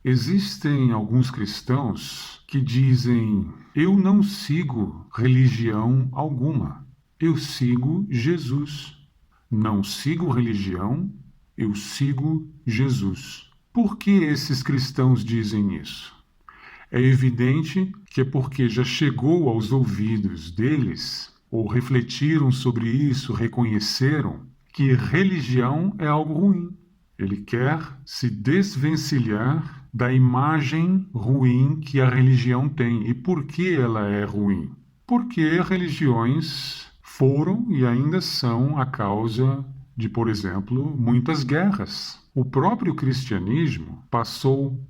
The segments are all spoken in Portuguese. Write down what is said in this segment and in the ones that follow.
Existem alguns cristãos que dizem: eu não sigo religião alguma, eu sigo Jesus. Não sigo religião, eu sigo Jesus. Por que esses cristãos dizem isso? É evidente que é porque já chegou aos ouvidos deles, ou refletiram sobre isso, reconheceram que religião é algo ruim. Ele quer se desvencilhar da imagem ruim que a religião tem. E por que ela é ruim? Porque religiões foram e ainda são a causa de, por exemplo, muitas guerras. O próprio cristianismo passou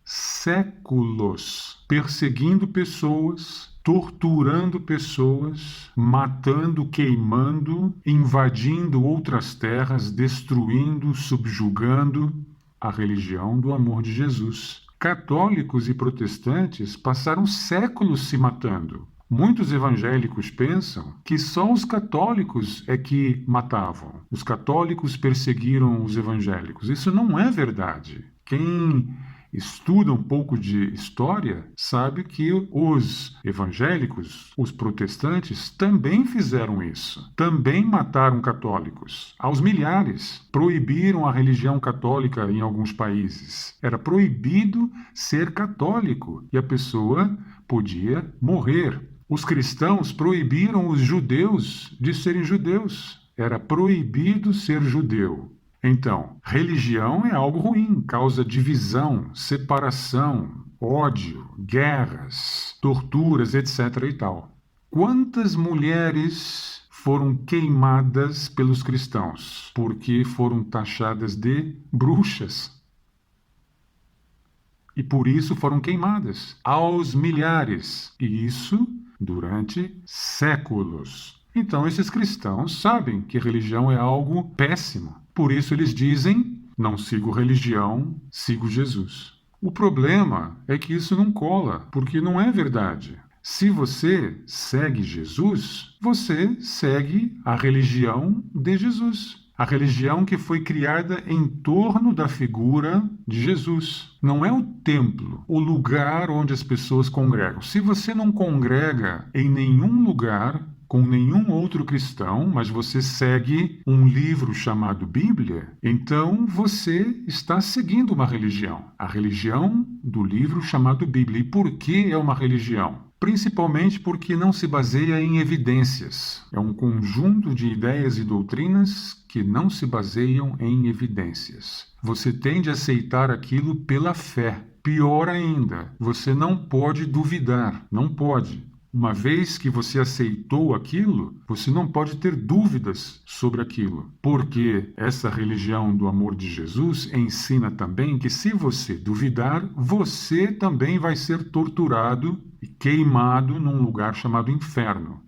séculos perseguindo pessoas, torturando pessoas, matando, queimando, invadindo outras terras, destruindo, subjugando a religião do amor de Jesus. Católicos e protestantes passaram séculos se matando. Muitos evangélicos pensam que só os católicos é que matavam. Os católicos perseguiram os evangélicos. Isso não é verdade. Quem estuda um pouco de história sabe que os evangélicos, os protestantes, também fizeram isso. Também mataram católicos. Aos milhares. Proibiram a religião católica em alguns países. Era proibido ser católico e a pessoa podia morrer. Os cristãos proibiram os judeus de serem judeus. Era proibido ser judeu. Então, religião é algo ruim, causa divisão, separação, ódio, guerras, torturas, etc. e tal. Quantas mulheres foram queimadas pelos cristãos porque foram taxadas de bruxas? E por isso foram queimadas aos milhares. E isso durante séculos. Então, esses cristãos sabem que religião é algo péssimo. Por isso, eles dizem: não sigo religião, sigo Jesus. O problema é que isso não cola, porque não é verdade. Se você segue Jesus, você segue a religião de Jesus. A religião que foi criada em torno da figura de Jesus. Não é o templo, o lugar onde as pessoas congregam. Se você não congrega em nenhum lugar com nenhum outro cristão, mas você segue um livro chamado Bíblia, então você está seguindo uma religião. A religião do livro chamado Bíblia. E por que é uma religião? Principalmente porque não se baseia em evidências. É um conjunto de ideias e doutrinas que não se baseiam em evidências. Você tende a aceitar aquilo pela fé. Pior ainda, você não pode duvidar. Não pode. Uma vez que você aceitou aquilo, você não pode ter dúvidas sobre aquilo. Porque essa religião do amor de Jesus ensina também que se você duvidar, você também vai ser torturado e queimado num lugar chamado inferno.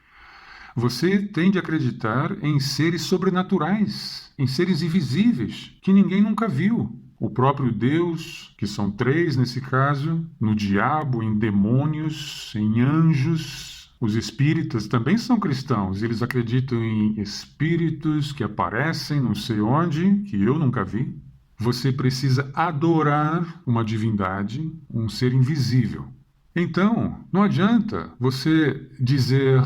Você tende a acreditar em seres sobrenaturais, em seres invisíveis, que ninguém nunca viu. O próprio Deus, que são três nesse caso, no diabo, em demônios, em anjos. Os espíritas também são cristãos, eles acreditam em espíritos que aparecem não sei onde, que eu nunca vi. Você precisa adorar uma divindade, um ser invisível. Então, não adianta você dizer: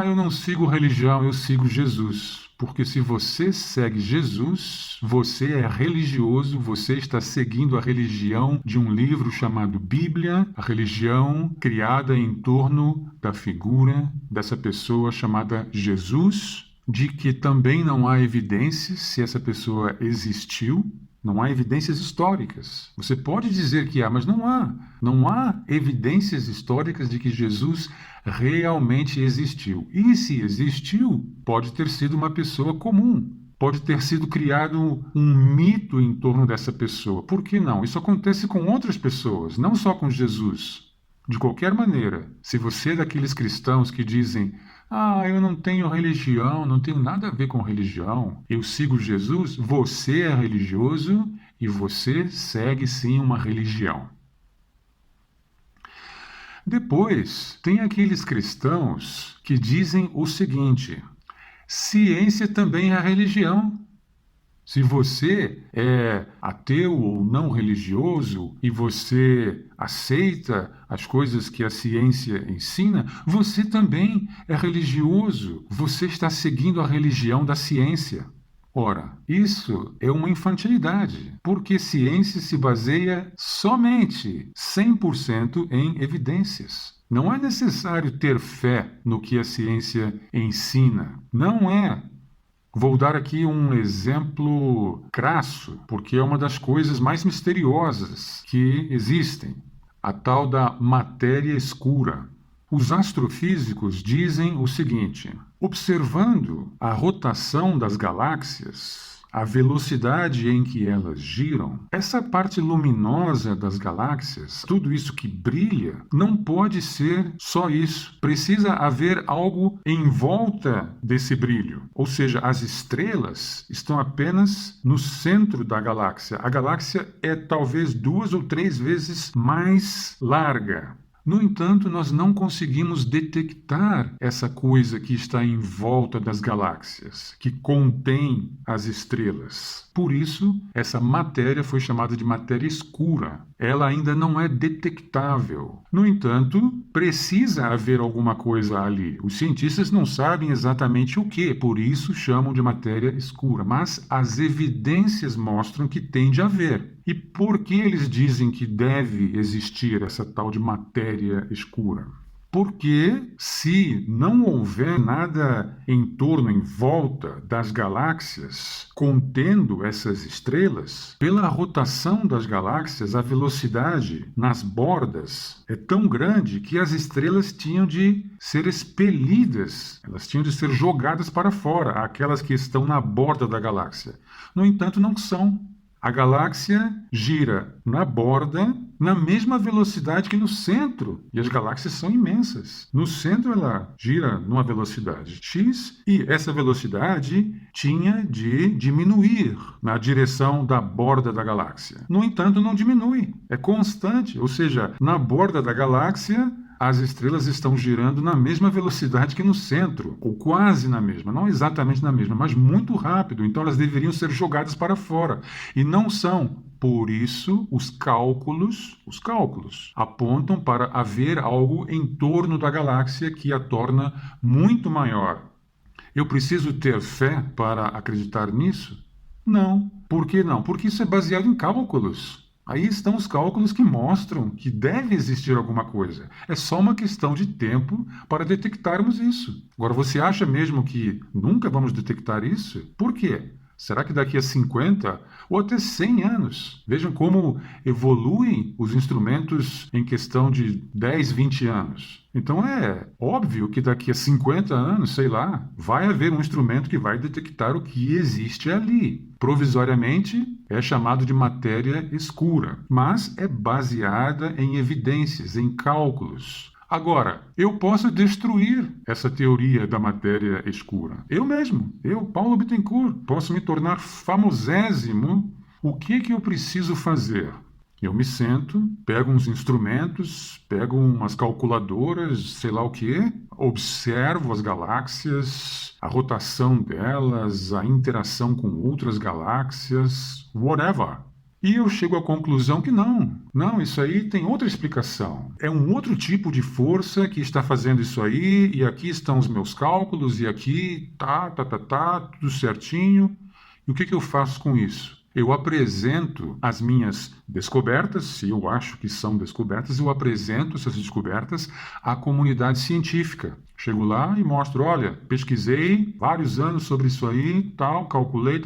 eu não sigo religião, eu sigo Jesus. Porque se você segue Jesus, você é religioso, você está seguindo a religião de um livro chamado Bíblia, a religião criada em torno da figura dessa pessoa chamada Jesus, de que também não há evidências se essa pessoa existiu. Não há evidências históricas. Você pode dizer que há, mas não há. Não há evidências históricas de que Jesus realmente existiu. E se existiu, pode ter sido uma pessoa comum. Pode ter sido criado um mito em torno dessa pessoa. Por que não? Isso acontece com outras pessoas, não só com Jesus. De qualquer maneira, se você é daqueles cristãos que dizem: eu não tenho religião, não tenho nada a ver com religião, eu sigo Jesus, você é religioso e você segue sim uma religião. Depois, tem aqueles cristãos que dizem o seguinte: ciência também é religião. Se você é ateu ou não religioso e você aceita as coisas que a ciência ensina, você também é religioso. Você está seguindo a religião da ciência. Ora, isso é uma infantilidade, porque ciência se baseia somente 100% em evidências. Não é necessário ter fé no que a ciência ensina. Não é. Vou dar aqui um exemplo crasso, porque é uma das coisas mais misteriosas que existem, a tal da matéria escura. Os astrofísicos dizem o seguinte: observando a rotação das galáxias, a velocidade em que elas giram, essa parte luminosa das galáxias, tudo isso que brilha, não pode ser só isso. Precisa haver algo em volta desse brilho. Ou seja, as estrelas estão apenas no centro da galáxia. A galáxia é talvez 2 ou 3 vezes mais larga. No entanto, nós não conseguimos detectar essa coisa que está em volta das galáxias, que contém as estrelas. Por isso, essa matéria foi chamada de matéria escura. Ela ainda não é detectável. No entanto, precisa haver alguma coisa ali. Os cientistas não sabem exatamente o que, por isso chamam de matéria escura. Mas as evidências mostram que tem de haver. E por que eles dizem que deve existir essa tal de matéria escura? Porque se não houver nada em torno, em volta das galáxias, contendo essas estrelas, pela rotação das galáxias, a velocidade nas bordas é tão grande que as estrelas tinham de ser expelidas, elas tinham de ser jogadas para fora, aquelas que estão na borda da galáxia. No entanto, não são. A galáxia gira na borda na mesma velocidade que no centro, e as galáxias são imensas. No centro ela gira numa velocidade x e essa velocidade tinha de diminuir na direção da borda da galáxia. No entanto, não diminui, é constante, ou seja, na borda da galáxia as estrelas estão girando na mesma velocidade que no centro, ou quase na mesma, não exatamente na mesma, mas muito rápido, então elas deveriam ser jogadas para fora, e não são. Por isso, os cálculos apontam para haver algo em torno da galáxia que a torna muito maior. Eu preciso ter fé para acreditar nisso? Não. Por que não? Porque isso é baseado em cálculos. Aí estão os cálculos que mostram que deve existir alguma coisa. É só uma questão de tempo para detectarmos isso. Agora, você acha mesmo que nunca vamos detectar isso? Por quê? Será que daqui a 50 ou até 100 anos? Vejam como evoluem os instrumentos em questão de 10, 20 anos. Então é óbvio que daqui a 50 anos, sei lá, vai haver um instrumento que vai detectar o que existe ali. Provisoriamente é chamado de matéria escura, mas é baseada em evidências, em cálculos. Agora, eu posso destruir essa teoria da matéria escura. Eu mesmo, Paulo Bittencourt, posso me tornar famosésimo. O que eu preciso fazer? Eu me sento, pego uns instrumentos, pego umas calculadoras, sei lá o quê, observo as galáxias, a rotação delas, a interação com outras galáxias, whatever. E eu chego à conclusão que não, isso aí tem outra explicação. É um outro tipo de força que está fazendo isso aí, e aqui estão os meus cálculos, e aqui tudo certinho. E o que eu faço com isso? Eu apresento as minhas descobertas, se eu acho que são descobertas, eu apresento essas descobertas à comunidade científica. Chego lá e mostro, olha, pesquisei vários anos sobre isso aí, tal, calculei,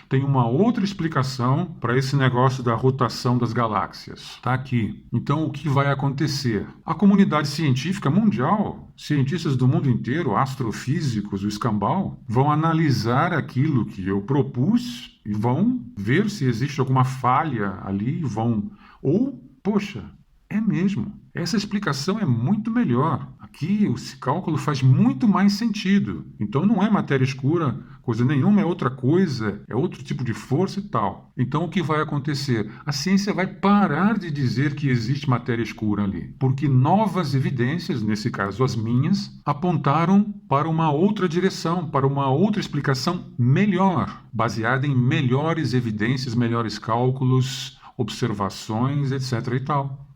tem uma outra explicação para esse negócio da rotação das galáxias. Está aqui. Então, o que vai acontecer? A comunidade científica mundial, cientistas do mundo inteiro, astrofísicos, o escambau, vão analisar aquilo que eu propus e vão ver se existe alguma falha ali, poxa, é mesmo. Essa explicação é muito melhor. Aqui, esse cálculo faz muito mais sentido. Então, não é matéria escura, coisa nenhuma, é outra coisa, é outro tipo de força e tal. Então, o que vai acontecer? A ciência vai parar de dizer que existe matéria escura ali, porque novas evidências, nesse caso as minhas, apontaram para uma outra direção, para uma outra explicação melhor, baseada em melhores evidências, melhores cálculos, observações, etc. e tal.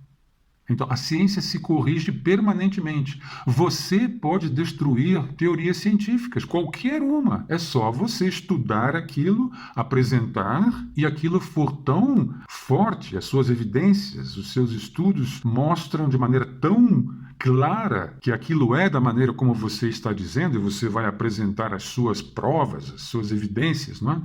Então, a ciência se corrige permanentemente. Você pode destruir teorias científicas, qualquer uma. É só você estudar aquilo, apresentar, e aquilo for tão forte, as suas evidências, os seus estudos mostram de maneira tão clara que aquilo é da maneira como você está dizendo, e você vai apresentar as suas provas, as suas evidências, não é?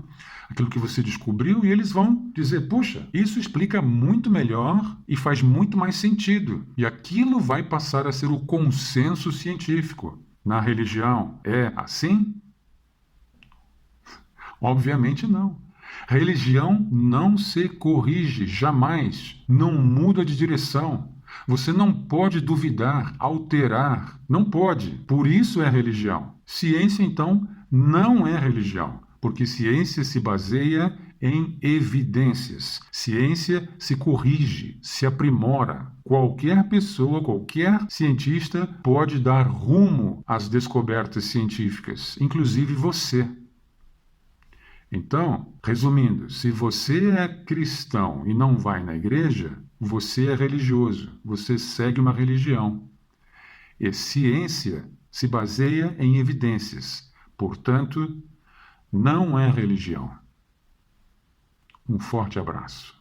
Aquilo que você descobriu, e eles vão dizer, puxa, isso explica muito melhor e faz muito mais sentido. E aquilo vai passar a ser o consenso científico. Na religião é assim? Obviamente não. Religião não se corrige jamais, não muda de direção. Você não pode duvidar, alterar, não pode. Por isso é religião. Ciência, então, não é religião, porque ciência se baseia em evidências. Ciência se corrige, se aprimora. Qualquer pessoa, qualquer cientista pode dar rumo às descobertas científicas, inclusive você. Então, resumindo, se você é cristão e não vai na igreja, você é religioso, você segue uma religião. E ciência se baseia em evidências, portanto, não é religião. Um forte abraço.